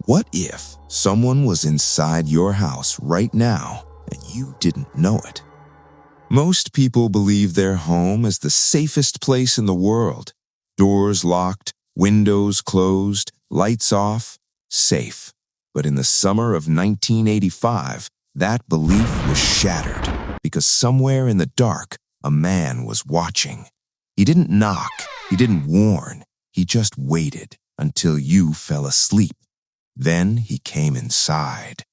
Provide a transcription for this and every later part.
What if someone was inside your house right now and you didn't know it? Most people believe their home is the safest place in the world. Doors locked, windows closed, lights off, safe. But in the summer of 1985, that belief was shattered because somewhere in the dark, a man was watching. He didn't knock, he didn't warn, he just waited until you fell asleep. Then he came inside.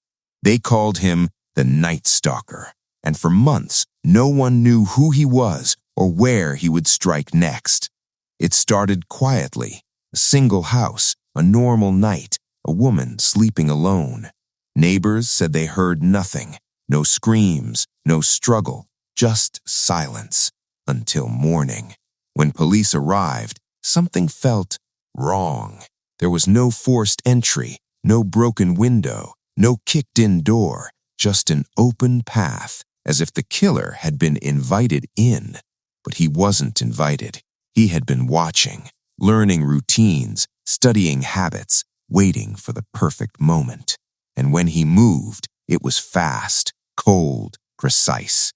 They called him the Night Stalker, and for months, no one knew who he was or where he would strike next. It started quietly, a single house, a normal night, a woman sleeping alone. Neighbors said they heard nothing, no screams, no struggle, just silence, until morning. When police arrived, something felt wrong. There was no forced entry, no broken window, no kicked-in door, just an open path, as if the killer had been invited in. But he wasn't invited. He had been watching, learning routines, studying habits, waiting for the perfect moment. And when he moved, it was fast, cold, precise.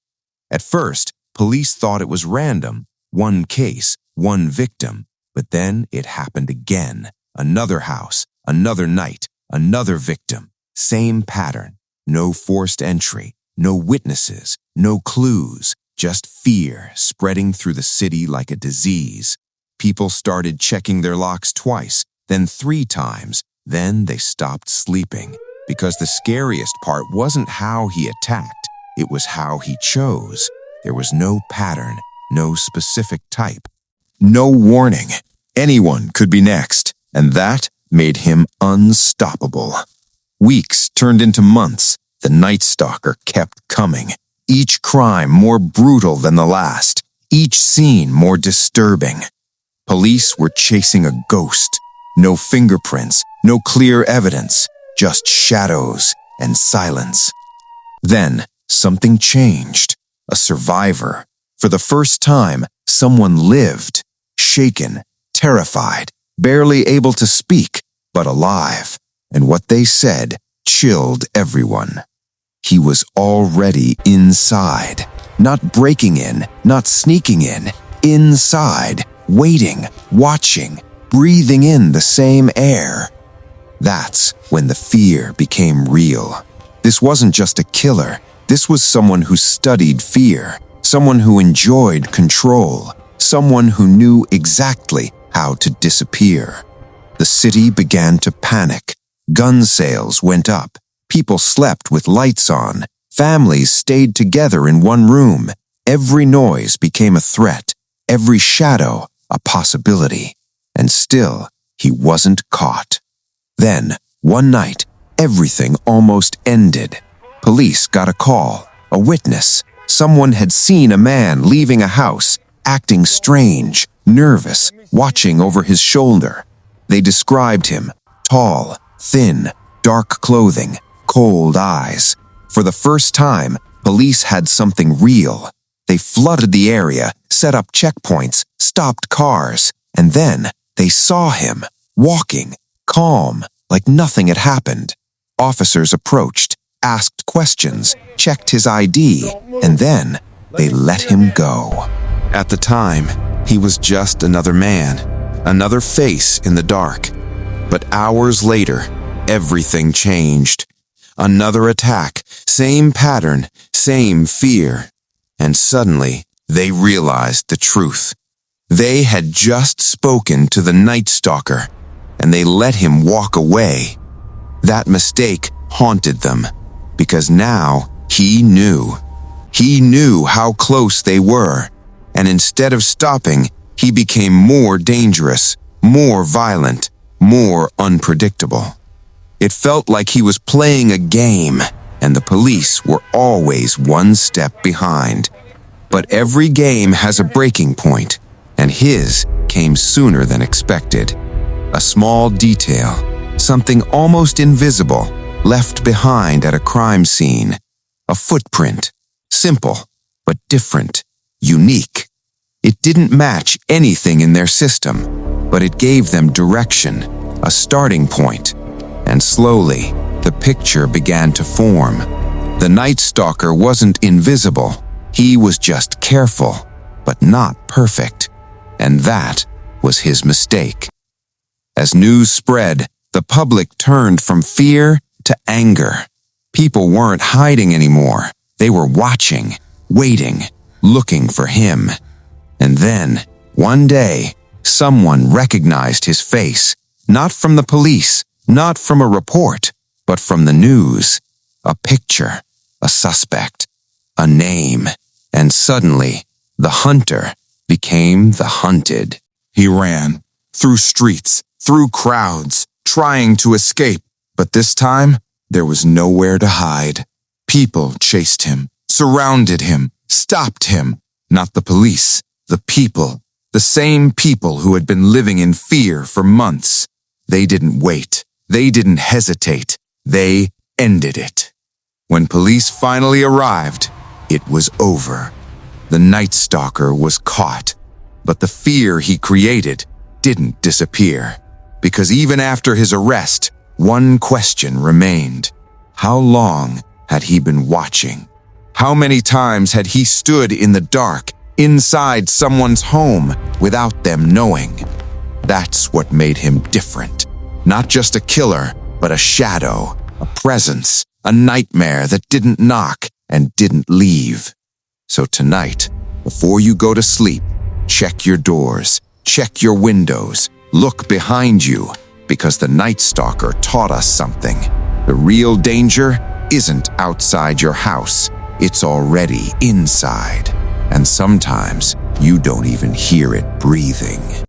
At first, police thought it was random, one case, one victim. But then it happened again. Another house, another night, another victim. Same pattern. No forced entry, no witnesses, no clues, just fear spreading through the city like a disease. People started checking their locks twice, then 3 times. Then they stopped sleeping. Because the scariest part wasn't how he attacked, it was how he chose. There was no pattern, no specific type, no warning. Anyone could be next, and that made him unstoppable. Weeks turned into months. The Night Stalker kept coming. Each crime more brutal than the last, each scene more disturbing. Police were chasing a ghost. No fingerprints, no clear evidence, just shadows and silence. Then something changed. A survivor. For the first time, someone lived, shaken, terrified, barely able to speak, but alive. And what they said chilled everyone. He was already inside, not breaking in, not sneaking in, inside, waiting, watching, breathing in the same air. That's when the fear became real. This wasn't just a killer. This was someone who studied fear, someone who enjoyed control, someone who knew exactly how to disappear. The city began to panic. Gun sales went up. People slept with lights on. Families stayed together in one room. Every noise became a threat, every shadow a possibility. And still, he wasn't caught. Then, one night, everything almost ended. Police got a call, a witness. Someone had seen a man leaving a house, acting strange, nervous, watching over his shoulder. They described him, tall, thin, dark clothing, cold eyes. For the first time, police had something real. They flooded the area, set up checkpoints, stopped cars, and then they saw him, walking, calm, like nothing had happened. Officers approached, asked questions, checked his ID, and then they let him go. At the time, he was just another man, another face in the dark. But hours later, everything changed. Another attack, same pattern, same fear. And suddenly, they realized the truth. They had just spoken to the Night Stalker, and they let him walk away. That mistake haunted them, because now he knew. He knew how close they were, and instead of stopping, he became more dangerous, more violent, more unpredictable. It felt like he was playing a game, and the police were always one step behind. But every game has a breaking point, and his came sooner than expected. A small detail, something almost invisible, left behind at a crime scene. A footprint, simple, but different, unique. It didn't match anything in their system, but it gave them direction, a starting point. And slowly, Slowly, the picture began to form. The Night Stalker wasn't invisible. He was just careful, but not perfect. And that was his mistake. As news spread, the public turned from fear to anger. People weren't hiding anymore. They were watching, waiting, looking for him. And then, one day, someone recognized his face, not from the police, not from a report, but from the news. A picture, a suspect, a name, and suddenly, the hunter became the hunted. He ran, through streets, through crowds, trying to escape, but this time, there was nowhere to hide. People chased him, surrounded him, stopped him. Not the police, the people, the same people who had been living in fear for months. They didn't wait. They didn't hesitate. They ended it. When police finally arrived, it was over. The Night Stalker was caught, but the fear he created didn't disappear. Because even after his arrest, one question remained. How long had he been watching? How many times had he stood in the dark, inside someone's home, without them knowing? That's what made him different. Not just a killer, but a shadow, a presence, a nightmare that didn't knock and didn't leave. So tonight, before you go to sleep, check your doors, check your windows, look behind you, because the Night Stalker taught us something. The real danger isn't outside your house, it's already inside. And sometimes you don't even hear it breathing.